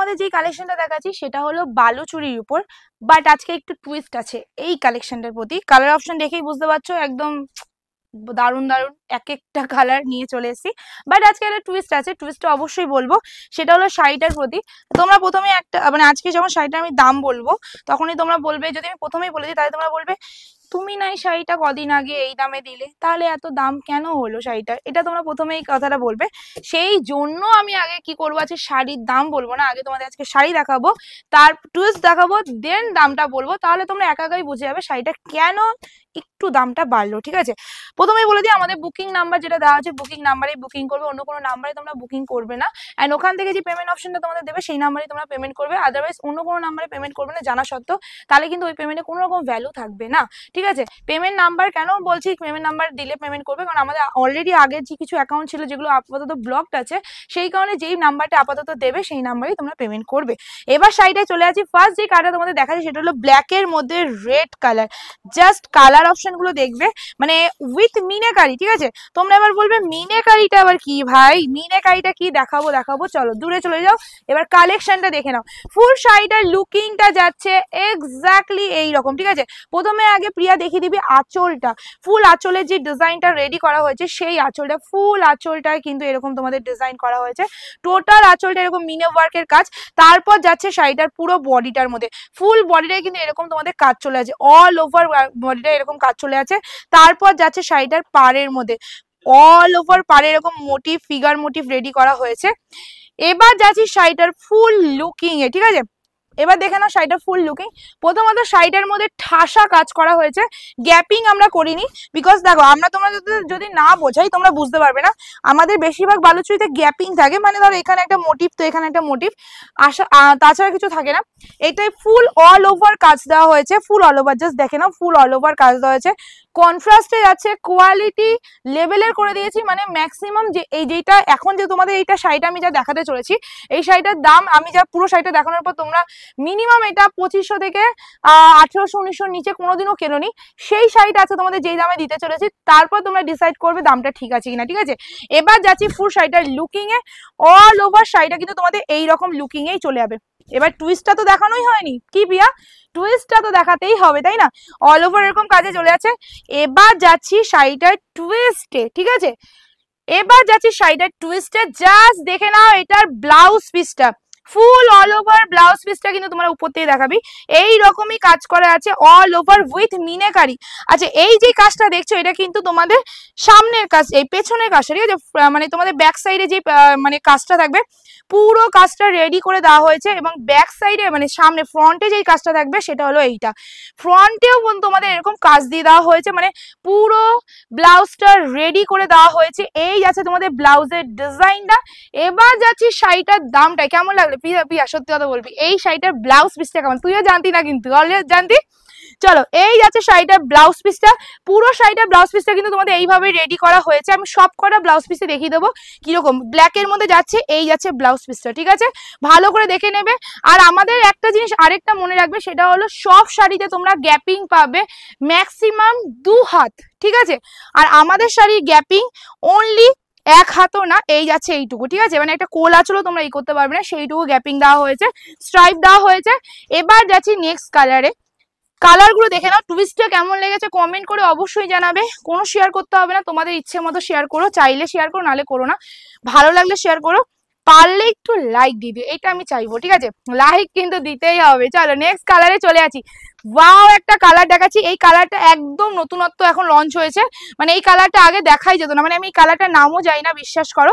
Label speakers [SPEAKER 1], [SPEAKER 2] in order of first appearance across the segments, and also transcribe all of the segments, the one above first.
[SPEAKER 1] তোমাদের যেই কালেকশনটা দেখাচ্ছি সেটা হলো বালুচুরির উপর, বাট আজকে একটু টুইস্ট আছে এই কালেকশনটার প্রতি। কালার অপশন দেখেই বুঝতে পারছো একদম দারুণ দারুণ এক একটা কালার নিয়ে চলে এসেছি, বাট আজকে একটা টুইস্ট আছে, টুইস্টটা অবশ্যই বলবো। সেটা হলো শাড়িটার প্রতি। তোমরা প্রথমে একটা মানে আজকে যখন শাড়িটার আমি দাম বলবো তখনই তোমরা বলবে, যদি আমি প্রথমেই বলে দিই তাহলে তোমরা বলবে তুমি না এই শাড়িটা কদিন আগে এই দামে দিলে, তাহলে এত দাম কেন হলো শাড়িটার, এটা তোমরা প্রথমে এই কথাটা বলবে। সেই জন্য আমি আগে কি করবো, আজকে শাড়ির দাম বলবো না, আগে তোমাদের আজকে শাড়ি দেখাবো, তার টুইস্ট দেখাবো, দেন দামটা বলবো, তাহলে তোমরা একা একাই বুঝে যাবে শাড়িটা কেন একটু দামটা বাড়লো। ঠিক আছে, প্রথমেই বলে দিই আমাদের বুকিং নাম্বার যেটা দেওয়া আছে, বুকিং নাম্বারেই বুকিং করবে, অন্য কোনো নাম্বারে তোমরা বুকিং করবে না। অ্যান্ড ওখান থেকে যে পেমেন্ট অপশনটা তোমাদের দেবে সেই নাম্বারেই তোমরা পেমেন্ট করবে, আদারওয়াইজ অন্য কোনো নাম্বারে পেমেন্ট করবে না জানা সত্ত্বেও, তাহলে কিন্তু ওই পেমেন্টে কোনো রকম ভ্যালু থাকবে না। ঠিক আছে, পেমেন্ট নাম্বার কেন বলছি, পেমেন্ট নাম্বার দিলে পেমেন্ট করবে, কারণ আমাদের অলরেডি আগের যে কিছু অ্যাকাউন্ট ছিল যেগুলো আপাতত ব্লকড আছে, সেই কারণে যেই নাম্বারটা আপাতত দেবে সেই নাম্বারেই তোমরা পেমেন্ট করবে। এবার শাড়িটায় চলে আসি, ফার্স্ট যে কালারটা তোমাদের দেখাচ্ছি সেটা হলো ব্ল্যাকের মধ্যে red colour. Just colour option গুলো দেখবে, মানে উইথ মিনাকারি। ঠিক আছে, তোমরা এবার বলবে মিনাকারিটা আবার কি ভাই, মিনাকারিটা কি, দেখাবো দেখাবো, চলো দূরে চলে যাও, এবার কালেকশনটা দেখে নাও। ফুল শাড়িটার লুকিংটা যাচ্ছে এক্স্যাক্টলি এইরকম। ঠিক আছে, প্রথমে আগে প্রিয়া দেখিয়ে দিবি আঁচলটা, ফুল আঁচলের যে ডিজাইনটা রেডি করা হয়েছে সেই আঁচলটা, ফুল আঁচলটায় কিন্তু এরকম তোমাদের ডিজাইন করা হয়েছে, টোটাল আঁচলটা এরকম মিনে ওয়ার্কের কাজ। তারপর যাচ্ছে শাড়িটার পুরো বডিটার মধ্যে, ফুল বডিটায় কিন্তু এরকম তোমাদের কাজ চলে আছে, অল ওভার বডিটা এরকম কাজ চলে আছে। তারপর যাচ্ছে শাড়িটার পাড়ের মধ্যে, অল ওভার পাড়ে এরকম মোটিভ, ফিগার মোটিভ রেডি করা হয়েছে। এবার যাচ্ছি শাড়িটার ফুল লুকিং এ। ঠিক আছে, এবার দেখে নাও শাড়িটার ফুল লুকিং। প্রথমত শাড়িটার মধ্যে ঠাসা কাজ করা হয়েছে, গ্যাপিং আমরা করিনি, বিকজ দেখো আমরা তোমরা যদি না বোঝাই তোমরা বুঝতে পারবে না। আমাদের বেশিরভাগ বালুচুরিতে গ্যাপিং থাকে, মানে ধরো এখানে একটা মোটিভ তো এখানে একটা মোটিভ, তাছাড়া কিছু থাকে না। এটাই ফুল অল ওভার কাজ দেওয়া হয়েছে, ফুল অল ওভার, জাস্ট দেখে নাও ফুল অল ওভার কাজ দেওয়া হয়েছে। কন্ট্রাস্টে যাচ্ছে, কোয়ালিটি লেভেলের করে দিয়েছি, মানে ম্যাক্সিমাম যে এই যেটা এখন যে তোমাদের এইটা শাড়িটা আমি যা দেখাতে চলেছি, এই শাড়িটার দাম আমি যা পুরো শাড়িটা দেখানোর পর তোমরা মিনিমাম এটা 2500 থেকে 1800-1900 নিচে কোনোদিনও কেনোনি, সেই শাড়িটা আছে তোমাদের যেই দামে দিতে চলেছি, তারপর তোমরা ডিসাইড করবে দামটা ঠিক আছে কিনা। ঠিক আছে, এবার যাচ্ছি ফুল শাড়িটার লুকিং এ, অল ওভার শাড়িটা কিন্তু তোমাদের এইরকম লুকিং এই চলে যাবে। এবার টুইস্টটা তো দেখানোই হয়নি, কি প্রিয়া, টুইস্টটা তো দেখাতেই হবে তাই না, অল ওভার এরকম কাজে চলে আছে। এবার যাচ্ছি শাড়িটার টুইস্টে। ঠিক আছে, এবার যাচ্ছি শাড়িটার টুইস্টে, জাস্ট দেখে নাও এটার ব্লাউজ পিসটা, ফুল অল ওভার ব্লাউজ পিসটা কিন্তু তোমরা উপর থেকে দেখাবি, এই রকমই কাজ করা আছে অল ওভার উইথ মিনাকারি। আচ্ছা, এই যে কাজটা দেখছো এটা কিন্তু তোমাদের সামনের কাজ, এই পেছনের কাজটা। ঠিক আছে, মানে তোমাদের ব্যাক সাইডে যে মানে কাজটা থাকবে, পুরো কাজটা রেডি করে দেওয়া হয়েছে, এবং ব্যাক সাইডে মানে সামনে ফ্রন্টে যেই কাজটা থাকবে সেটা হলো এইটা, ফ্রন্টেও তোমাদের এরকম কাজ দিয়ে দেওয়া হয়েছে, মানে পুরো ব্লাউজটা রেডি করে দেওয়া হয়েছে। এই আছে তোমাদের ব্লাউজের ডিজাইনটা। এবার যাচ্ছি শাড়িটার দামটা কেমন লাগলো প্রিয়া, সত্যি কথা বলবি এই শাড়িটার ব্লাউজ পিসটা কেমন, তুইও জানতি না কিন্তু অলরেডি জানতি। চলো, এই যাচ্ছে শাড়িটার ব্লাউজ পিসটা, পুরো শাড়িটার ব্লাউজ পিসটা কিন্তু তোমাদের এইভাবে রেডি করা হয়েছে। আমি সব কটা ব্লাউজ পিসে দেখিয়ে দেবো কিরকম ব্ল্যাকের মধ্যে যাচ্ছে, এই যাচ্ছে ব্লাউজ পিসটা। ঠিক আছে, ভালো করে দেখে নেবে। আর আমাদের একটা জিনিস আরেকটা মনে রাখবে, সেটা হলো সব শাড়িতে তোমরা গ্যাপিং পাবে ম্যাক্সিমাম 2 হাত। ঠিক আছে, আর আমাদের শাড়ির গ্যাপিং অনলি 1 হাতও না, এই যাচ্ছে এইটুকু। ঠিক আছে, মানে একটা কোল আঁচলও তোমরা এই করতে পারবে না, সেইটুকু গ্যাপিং দেওয়া হয়েছে, স্ট্রাইপ দেওয়া হয়েছে। এবার যাচ্ছি নেক্সট কালারে, কালারগুলো দেখে নাও, টুইস্টটা কেমন লেগেছে কমেন্ট করে অবশ্যই জানাবে। কোনো শেয়ার করতে হবে না, তোমাদের ইচ্ছে মতো শেয়ার করো, চাইলে শেয়ার করো, নালে করো না, ভালো লাগলে শেয়ার করো, পারলে একটু লাইক দিয়ে দিও, এটা আমি চাইবো। ঠিক আছে, লাইক কিন্তু দিতেই হবে। চলো নেক্সট কালারে চলে আছি, ওয়াও একটা কালার দেখাচ্ছি, এই কালারটা একদম নতুনত্ব এখন লঞ্চ হয়েছে, মানে এই কালারটা আগে দেখাই যেত না, মানে আমি এই কালারটার নামও জানি না, বিশ্বাস করো।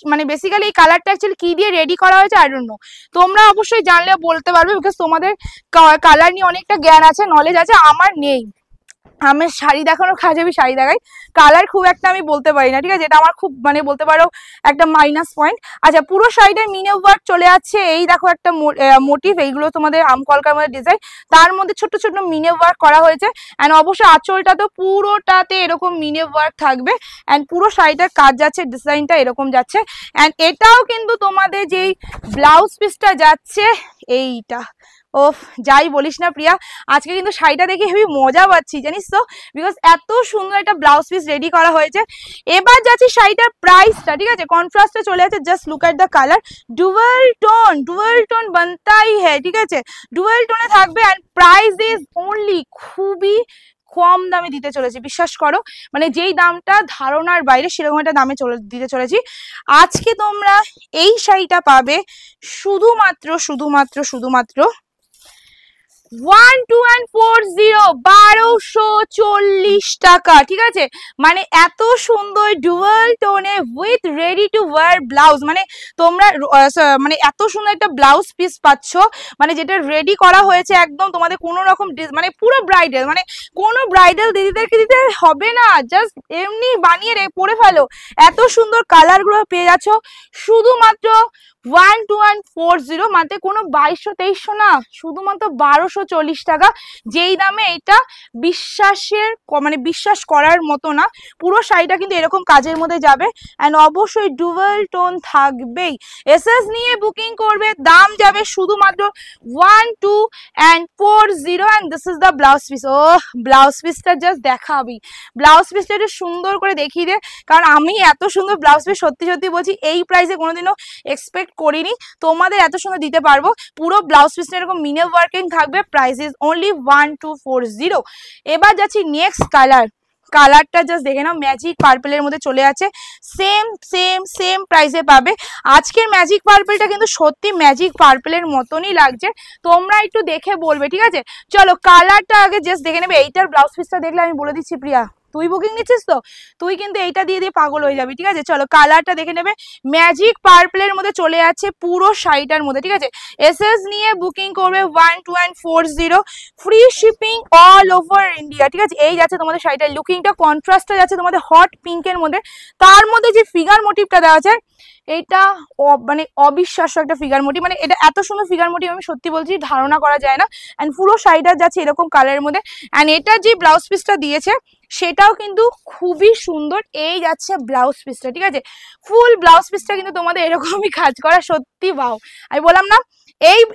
[SPEAKER 1] মানে বেসিক্যালি এই কালারটা অ্যাকচুয়ালি কি দিয়ে রেডি করা হয়েছে আই ডোন্ট নো, তোমরা অবশ্যই জানলে বলতে পারবে, বিকজ তোমাদের কালার নিয়ে অনেকটা জ্ঞান আছে, নলেজ আছে, আমার নেই। আমি শাড়ি দেখানোর কাজে আমি শাড়ি দেখাই, কালার খুব একটা আমি বলতে পারি না। ঠিক আছে, এটা আমার খুব মানে বলতে পারো একটা মাইনাস পয়েন্ট। আচ্ছা, পুরো শাড়িটার মিনে ওয়ার্ক চলে যাচ্ছে, এই দেখো একটা মোটিভ, এইগুলো তোমাদের আমকলকার মধ্যে ডিজাইন, তার মধ্যে ছোট ছোট মিনে ওয়ার্ক করা হয়েছে। অ্যান্ড অবশ্যই আঁচলটা তো পুরোটাতে এরকম মিনে ওয়ার্ক থাকবে, অ্যান্ড পুরো শাড়িটার কাজ যাচ্ছে, ডিজাইনটা এরকম যাচ্ছে। অ্যান্ড এটাও কিন্তু তোমাদের যেই ব্লাউজ পিসটা যাচ্ছে এইটা, ওফ, যাই বলিস না প্রিয়া, আজকে কিন্তু শাড়িটা দেখে হেবি মজা পাচ্ছি জানিস তো, বিকজ এত সুন্দর একটা ব্লাউজ পিস রেডি করা হয়েছে। এবার যাচ্ছি শাড়িটার প্রাইসটা, ঠিক আছে, কন্ট্রাস্টে চলে আছে, just look at the colour, dual tone বানতাই হ্যায়, ঠিক আছে, ডুয়াল টোনে থাকবে অ্যান্ড প্রাইস ইজ অনলি খুবই কম দামে দিতে চলেছি, বিশ্বাস করো, মানে যেই দামটা ধারণার বাইরে সেরকম একটা দামে দিতে চলেছি। আজকে তোমরা এই শাড়িটা পাবে শুধুমাত্র 1240 টাকা, ঠিক আছে, মানে এত সুন্দর ডুয়াল টোনে with ready to wear blouse, মানে তোমরা মানে এত সুন্দর একটা ব্লাউজ পিস পাচ্ছ, মানে যেটা রেডি করা হয়েছে একদম, তোমাদের কোনো রকম মানে পুরো ব্রাইডাল, মানে কোনো ব্রাইডাল দিদিদেরকে দিতে হবে না, জাস্ট এমনি বানিয়ে পরে ফেলো, এত সুন্দর কালারগুলো পেয়ে যাচ্ছ শুধুমাত্র 1240, মাত্র কোনো 2200-2300 না, শুধুমাত্র 1240 টাকা, যেই দামে এটা মানে বিশ্বাস করার মতো না। পুরো শাড়িটা কিন্তু এরকম কাজের মধ্যে যাবে অ্যান্ড অবশ্যই ডুয়াল টোন থাকবেই। এসএস নিয়ে বুকিং করবে, দাম যাবে শুধুমাত্র 1240 and this is the blouse piece. ও ব্লাউজ পিসটা জাস্ট দেখাবি, ব্লাউজ পিসটা একটু সুন্দর করে দেখিয়ে দে, কারণ আমি এত সুন্দর ব্লাউজ পিস সত্যি সত্যি বলছি এই প্রাইসে কোনোদিনও এক্সপেক্ট করিনি তোমাদের এত সুন্দর দিতে পারবো। পুরো ব্লাউজ পিসটা এরকম মিনে ওয়ার্কিং থাকবে, প্রাইস ইজ অনলি 1240। এবার যাচ্ছি নেক্সট কালারটা জাস্ট দেখে নাও, ম্যাজিক পার্পেলের মধ্যে চলে আছে, সেম প্রাইসে পাবে। আজকের ম্যাজিক পার্পেলটা কিন্তু সত্যি ম্যাজিক পার্পেলের মতনই লাগছে, তোমরা একটু দেখে বলবে, ঠিক আছে। চলো কালারটা আগে জাস্ট দেখে নেবে। এইটার ব্লাউজ পিসটা দেখলে আমি বলে দিচ্ছি প্রিয়া, তুই বুকিং নিচ্ছিস তো তুই কিন্তু এইটা দিয়ে পাগল হয়ে যাবি, ঠিক আছে। চলো কালারটা দেখে নেবে, ম্যাজিক পার্পলের মধ্যে চলে আছে পুরো শাড়িটার মধ্যে, ঠিক আছে। এসএস নিয়ে বুকিং করবে 1240, free shipping all over India, ঠিক আছে। এই যাচ্ছে তোমাদের শাড়িটার লুকিংটা, কন্ট্রাস্টটা যাচ্ছে তোমাদের হট পিঙ্কের মধ্যে, তার মধ্যে যে ফিগার মোটিভটা দেওয়া আছে এটা মানে অবিশ্বাস্য একটা ফিগার মোটিভ, মানে এটা এত সুন্দর ফিগার মোটিভ আমি সত্যি বলছি ধারণা করা যায় না। অ্যান্ড পুরো শাড়িটা যাচ্ছে এরকম কালারের মধ্যে, অ্যান্ড এটা যে ব্লাউজ পিসটা দিয়েছে সেটাও কিন্তু খুবই সুন্দর। এই যাচ্ছে ব্লাউজ পিসটা, ঠিক আছে, ফুল ব্লাউজ পিসটা কিন্তু তোমাদের এরকমই কাজ করা, সত্যি বাও। আমি বললাম না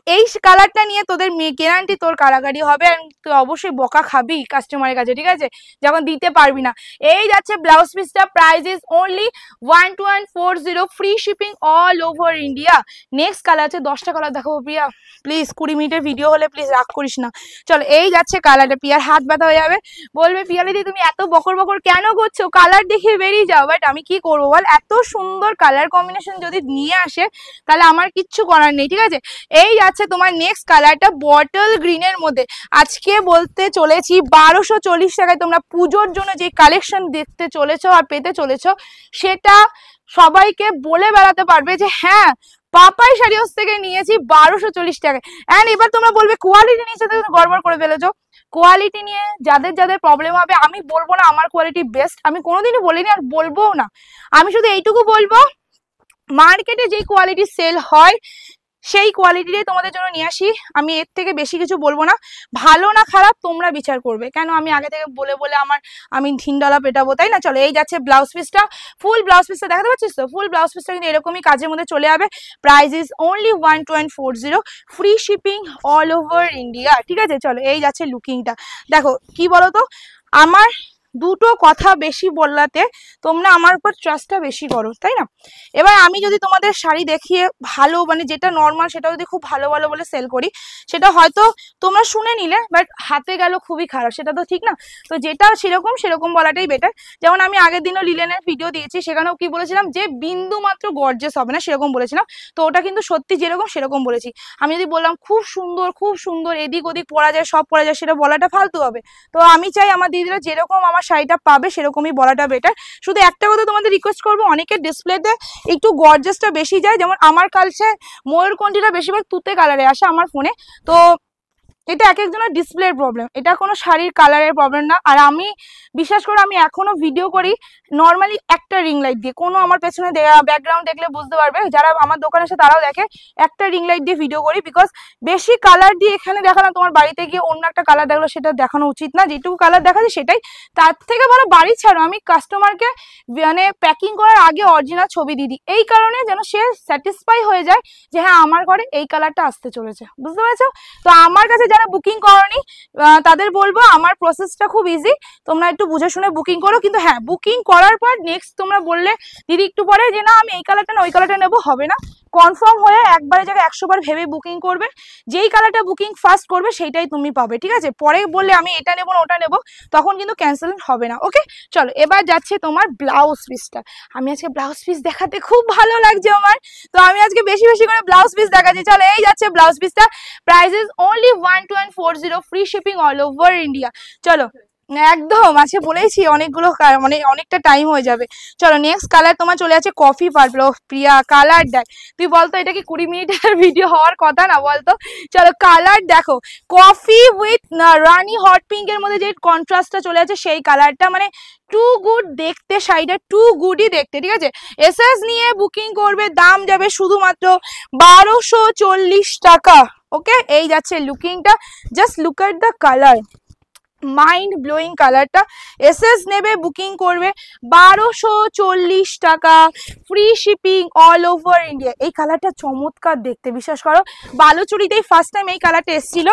[SPEAKER 1] এই কালারটা নিয়ে তোদের গ্যারান্টি তোর কারাগারি হবে, তুই অবশ্যই বকা খাবি কাস্টমারের কাছে, ঠিক আছে, যখন দিতে পারবি না। এই যাচ্ছে ব্লাউজ পিসটা, price is only 1240, free shipping all over India. Next colour আছে, 10টা কালার দেখাবো প্রিয়া, প্লিজ 20 মিনিটের ভিডিও হলে প্লিজ রাগ করিস না। চলো এই যাচ্ছে কালারটা, প্রিয়ার হাত ব্যথা হয়ে যাবে, বলবে পিয়ালিদি তুমি এত বকর কেন করছো, কালার দেখে বেরিয়ে যাও, বাট আমি কি করবো বল, এত সুন্দর কালার কম্বিনেশন যদি নিয়ে আসে তাহলে আমার কিচ্ছু করার নেই, ঠিক আছে। এই যাচ্ছে তোমার নেক্সট কালারটা বটল গ্রিনের মধ্যে, আজকে বলতে চলেছি 1240 টাকায় তোমরা পুজোর জন্য যে কালেকশন দেখতে চলেছো আর পেতে চলেছো সেটা সবাইকে বলে বেড়াতে পারবে যে হ্যাঁ পাপাই শাড়ি হাউস থেকে নিয়েছি 1240 টাকায়। অ্যান্ড এবার তোমরা বলবে কোয়ালিটি নিয়ে গড়বড় করে ফেলেছো, কোয়ালিটি নিয়ে যাদের প্রবলেম হবে, আমি বলবো না আমার কোয়ালিটি বেস্ট, আমি কোনোদিনই বলিনি আর বলবো না, আমি শুধু এইটুকু বলবো মার্কেটে যেই কোয়ালিটি সেল হয় সেই কোয়ালিটিটাই তোমাদের জন্য নিয়ে আসি, আমি এর থেকে বেশি কিছু বলবো না। ভালো না খারাপ তোমরা বিচার করবে, কেন আমি আগে থেকে বলে আমি ধিনডালা পেটাবো, তাই না। চলো এই যাচ্ছে ব্লাউজ পিসটা, ফুল ব্লাউজ পিসটা দেখাতে পাচ্ছিস তো, ফুল ব্লাউজ পিসটা কিন্তু এরকমই কাজের মধ্যে চলে যাবে, price is only 1240, free shipping all over India, ঠিক আছে। চলো এই যাচ্ছে লুকিংটা, দেখো কি বলতো, আমার দুটো কথা বেশি বললাতে তোমরা আমার উপর ট্রাস্টটা বেশি করো, তাই না। এবার আমি যদি তোমাদের শাড়ি দেখিয়ে ভালো, মানে যেটা নর্মাল সেটা যদি খুব ভালো বলে সেল করি, সেটা হয়তো তোমরা শুনে নিলে, বাট হাতে গেল খুবই খারাপ, সেটা তো ঠিক না। তো যেটা সেরকম বলাটাই বেটার। যেমন আমি আগের দিনও লিলেনের ভিডিও দিয়েছি, সেখানেও কি বলেছিলাম যে বিন্দু মাত্র গর্জেস হবে না, সেরকম বলেছিলাম। তো ওটা কিন্তু সত্যি যেরকম সেরকম বলেছি। আমি যদি বললাম খুব সুন্দর এদিক ওদিক পরা যায়, সব পরা যায়, সেটা বলাটা ফালতু হবে। তো আমি চাই আমার দিদিরা যেরকম আমার শাড়িটা পাবে সেরকমই বলাটা বেটার। শুধু একটা কথা তোমাদের রিকোয়েস্ট করবো, অনেকের ডিসপ্লেতে একটু গর্জাসটা বেশি যায়, যেমন আমার কাছে ময়ূরকণ্ঠীটা বেশিরভাগ তুতে কালারে আসে আমার ফোনে, তো এটা এক একজনের ডিসপ্লের প্রবলেম, এটা কোনো শাড়ির কালারের প্রবলেম না। আর আমি বিশ্বাস করে আমি এখনো ভিডিও করি নর্মালি একটা রিং লাইট দিয়ে, কোনো আমার পেছনে ব্যাকগ্রাউন্ড দেখলে বুঝতে পারবে, যারা আমার দোকানে এসে তারাও দেখে একটা রিং লাইট দিয়ে ভিডিও করি, বিকজ বেশি কালার দিয়ে এখানে দেখানো তোমার বাড়িতে গিয়ে অন্য একটা কালার দেখলো সেটা দেখানো উচিত না, যেটুকু কালার দেখাচ্ছে সেটাই। তার থেকে ভালো বাড়ি ছাড়ো আমি কাস্টমারকে মানে প্যাকিং করার আগে অরিজিনাল ছবি দিয়ে দিই, এই কারণে যেন সে স্যাটিসফাই হয়ে যায় যে হ্যাঁ আমার ঘরে এই কালারটা আসতে চলেছে, বুঝতে পেরেছো? তো আমার কাছে যারা বুকিং করনি তাদের বলবো আমার প্রসেসটা খুব ইজি, তোমরা একটু বুঝে শুনে বুকিং করো। কিন্তু হ্যাঁ, বুকিং করার পর নেক্সট তোমরা বললে দিদি একটু পরে যে না আমি এই কালারটা না ওই কালারটা নেবো, হবে না। কনফার্ম হয়ে একবারে জায়গায় 100 বার ভেবে বুকিং করবে, যেই কালারটা বুকিং ফার্স্ট করবে সেইটাই তুমি পাবে, ঠিক আছে? পরে বললে আমি এটা নেবো না ওটা নেবো, তখন কিন্তু ক্যান্সেল হবে না। ওকে, চলো এবার যাচ্ছে তোমার ব্লাউজ পিসটা। আমি আজকে ব্লাউজ পিস দেখাতে খুব ভালো লাগছে আমার, তো আমি আজকে বেশি বেশি করে ব্লাউজ পিস দেখাচ্ছি। চলো এই যাচ্ছে ব্লাউজ পিসটা, price is only 1240, free shipping all over India. চলো একদম আছে বলেছি অনেকগুলো মানে অনেকটা টাইম হয়ে যাবে। চলো নেক্সট কালার তোমার চলে আছে কফি পার্পল। প্রিয়া কালার দেখ, তুই বলতো এটা কি 20 মিনিটের ভিডিও হওয়ার কথা না বলতো? চলো কালার দেখো, কফি উইথ রানি হট পিঙ্কের মধ্যে যে কন্ট্রাস্টটা চলে আছে সেই কালারটা মানে টু গুড দেখতে, শাড়িটা টু গুডই দেখতে, ঠিক আছে? এসএস নিয়ে বুকিং করবে, দাম যাবে শুধুমাত্র 1240 টাকা। ওকে, এই যাচ্ছে লুকিংটা, just look at the colour, mind blowing কালারটা। এসএস নেবে বুকিং করবে 1240 টাকা, free shipping all over India. এই কালারটা চমৎকার দেখতে, বিশ্বাস করো বালুচুরিতেই ফার্স্ট টাইম এই কালারটা এসেছিল,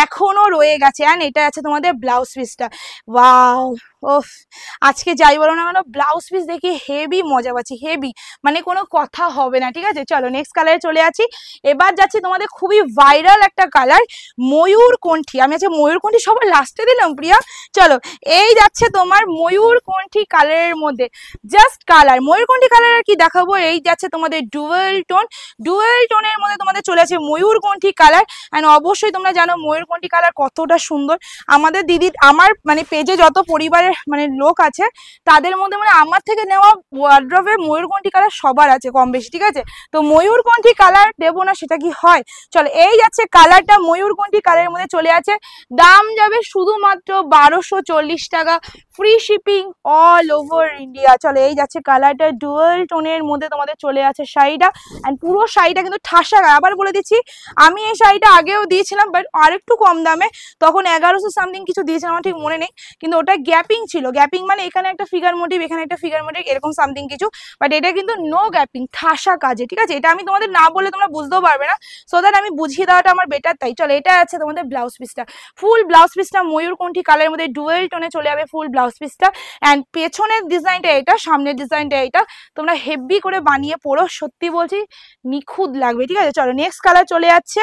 [SPEAKER 1] এখনো রয়ে গেছে। অ্যান্ড এটা আছে তোমাদের ব্লাউজ পিসটা, ওয়াও ওফ, আজকে যাই বলো না কেন ব্লাউজ পিস দেখি হেভি মজা পাচ্ছি, হেভি মানে কোনো কথা হবে না, ঠিক আছে? চলো নেক্সট কালারে চলে আছি। এবার যাচ্ছি তোমাদের খুবই ভাইরাল একটা কালার, ময়ূরকণ্ঠী। আমি আজকে ময়ূরকণ্ঠী সবার লাস্টে দিলাম প্রিয়া। চলো এই যাচ্ছে তোমার ময়ূরকণ্ঠী কালারের মধ্যে, জাস্ট কালার ময়ূরকণ্ঠী কালার আর কি দেখাবো। এই যাচ্ছে তোমাদের ডুয়েল টোন, ডুয়েল টোনের মধ্যে তোমাদের চলে আছে ময়ূরকণ্ঠী কালার। অ্যান্ড অবশ্যই তোমরা জানো ময়ূরকণ্ঠী কালার কতটা সুন্দর। আমাদের দিদির আমার মানে পেজে যত পরিবারের মানে লোক আছে তাদের মধ্যে মানে আমার থেকে নেওয়া ওয়ার্ড্রবে ময়ূরকণ্ঠী কালার সবার আছে কম বেশি, ঠিক আছে? তো ময়ূরকণ্ঠী কালার দেবো না সেটা কি হয়? চলো এই যাচ্ছে কালারটা, ময়ূরকণ্ঠী কালারের মধ্যে চলে আছে, দাম যাবে শুধুমাত্র 1240 টাকা, free shipping all over India. চলো এই যাচ্ছে কালারটা, ডুয়েল টোনের মধ্যে তোমাদের চলে আছে শাড়িটা। অ্যান্ড পুরো শাড়িটা কিন্তু ঠাসা, আবার বলে দিচ্ছি আমি এই শাড়িটা আগেও দিয়েছিলাম বাট আরেকটু কম দামে, তখন 1100 সামথিং কিছু দিয়েছিলাম, আমার ঠিক মনে নেই, কিন্তু ওটা গ্যাপিং ছিল। গ্যাপিং মানে এখানে একটা ফিগার মোটিভ এখানে একটা ফিগার মোটিভ এরকম সামথিং কিছু, বাট এটা কিন্তু নো গ্যাপিং, ঠাসা কাজে, ঠিক আছে? এটা আমি তোমাদের না বললে তোমরা বুঝতেও পারবে না, সো দ্যাট আমি বুঝিয়ে দেওয়াটা আমার বেটার। তাই চলো এটা আছে তোমাদের ব্লাউজ পিসটা, ফুল ব্লাউজ পিসটা ময়ূরকণ্ঠী কালারের মধ্যে ডুয়েল টোনে চলে যাবে ফুল ব্লাউজ পিসটা। অ্যান্ড পেছনের ডিজাইনটা এটা, সামনের ডিজাইনটা এটা, তোমরা হেভি করে বানিয়ে পড়ো, সত্যি বলছি নিখুঁত লাগবে, ঠিক আছে? চলো নেক্সট কালার চলে যাচ্ছে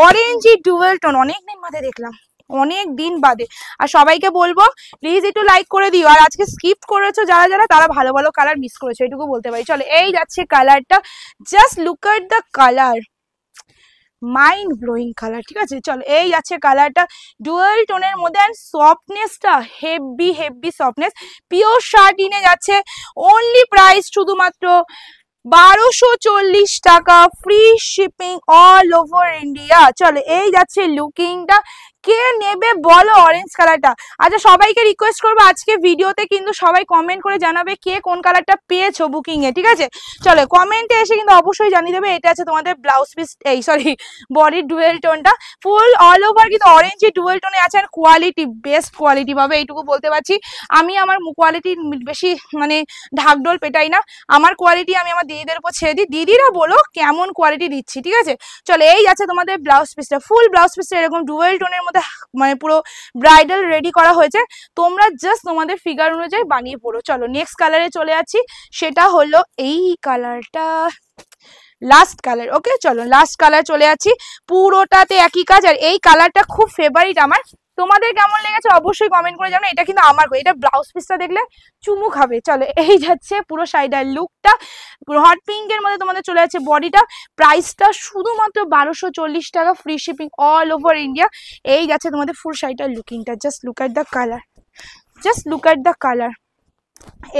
[SPEAKER 1] অরেঞ্জি ডুয়েল টোন, অনেকদিন বাদে দেখলাম, অনেক দিন বাদে। আর সবাইকে বলবো প্লিজ একটু লাইক করে দিও, আর আজকে স্কিপ করেছো যারা যারা তারা ভালো ভালো কালার মিস করেছো, এটুকু বলতে পারি। চলো এই যাচ্ছে কালারটা, just look at the colour, mind blowing colour, ঠিক আছে? চলো এই যাচ্ছে কালারটা, ডুয়েল টোনের মধ্যে। অ্যান্ড সফটনেসটা হেভি হেভি সফটনেস, পিওর শার্টিনে যাচ্ছে, অনলি প্রাইস শুধুমাত্র 1240 টাকা, free shipping all over India. চলো এই যাচ্ছে লুকিংটা, কে নেবে বলো অরেঞ্জ কালারটা? আচ্ছা সবাইকে রিকোয়েস্ট করবো আজকে ভিডিওতে কিন্তু সবাই কমেন্ট করে জানাবে কে কোন কালারটা পেয়েছো বুকিং এ, ঠিক আছে? চলো কমেন্টে এসে কিন্তু অবশ্যই জানিয়ে দেবে। এটা আছে তোমাদের ব্লাউজ পিস, এই সরি বডির ডুয়েল টোনটা, ফুল অল ওভার কিন্তু অরেঞ্জ ডুয়েল টোনে আছে। আর কোয়ালিটি বেস্ট কোয়ালিটি পাবে, এইটুকু বলতে পারছি। আমি আমার কোয়ালিটি বেশি মানে ঢাকঢোল পেটাই না, আমার কোয়ালিটি আমি আমার দিদিদের উপর ছেড়ে দিই, দিদিরা বলো কেমন কোয়ালিটি দিচ্ছি, ঠিক আছে? চলো এই যাচ্ছে তোমাদের ব্লাউজ পিসটা, ফুল ব্লাউজ পিসটা এরকম ডুয়েল টোনের মধ্যে মানে পুরো ব্রাইডাল রেডি করা হয়েছে, তোমরা জাস্ট তোমাদের ফিগার অনুযায়ী বানিয়ে পড়ো। চলো নেক্সট কালারে চলে যাচ্ছি, সেটা হলো এই কালারটা, লাস্ট কালার। ওকে চলো লাস্ট কালার চলে যাচ্ছি, পুরোটাতে একই কাজ। আর এই কালারটা খুব ফেভারিট আমার, তোমাদের কেমন লেগেছে অবশ্যই কমেন্ট করে জানো। এটা কিন্তু আমার, এটা ব্লাউজ পিসটা দেখলে চুমু খাবে। চলো এই যাচ্ছে পুরো শাড়িটার লুকটা, হট পিঙ্কের মধ্যে তোমাদের চলে যাচ্ছে বডিটা, প্রাইসটা শুধুমাত্র 1240 টাকা, free shipping all over India. এই যাচ্ছে তোমাদের ফুল শাড়িটার লুকিংটা, just look at the colour, just look at the colour,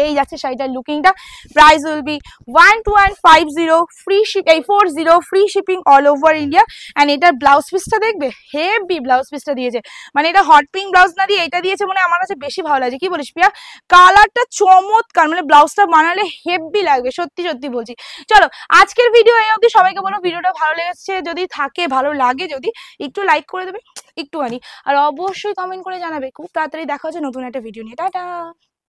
[SPEAKER 1] এই যাচ্ছে শাড়িটার লুকিংটা। Price will be 1150 free ship 40 free shipping all over India. And এটার ব্লাউজ পিসটা দেখবে, হেভি ব্লাউজ পিসটা দিয়েছে, মানে এটা হট পিঙ্ক ব্লাউজ না দিয়ে এটা দিয়েছে, মানে আমার কাছে বেশি ভালো লাগছে। কি বলিস প্রিয়া? কালারটা চমৎকার, মানে ব্লাউজটা বানালে হেভি লাগবে, সত্যি সত্যি বলছি। চলো আজকের ভিডিও এই অবধি। সবাইকে বলো ভিডিওটা ভালো লেগেছে যদি থাকে, ভালো লাগে যদি, একটু লাইক করে দেবে একটুখানি, আর অবশ্যই কমেন্ট করে জানাবে। খুব তাড়াতাড়ি দেখা হচ্ছে নতুন একটা ভিডিও নিয়ে। টাটা।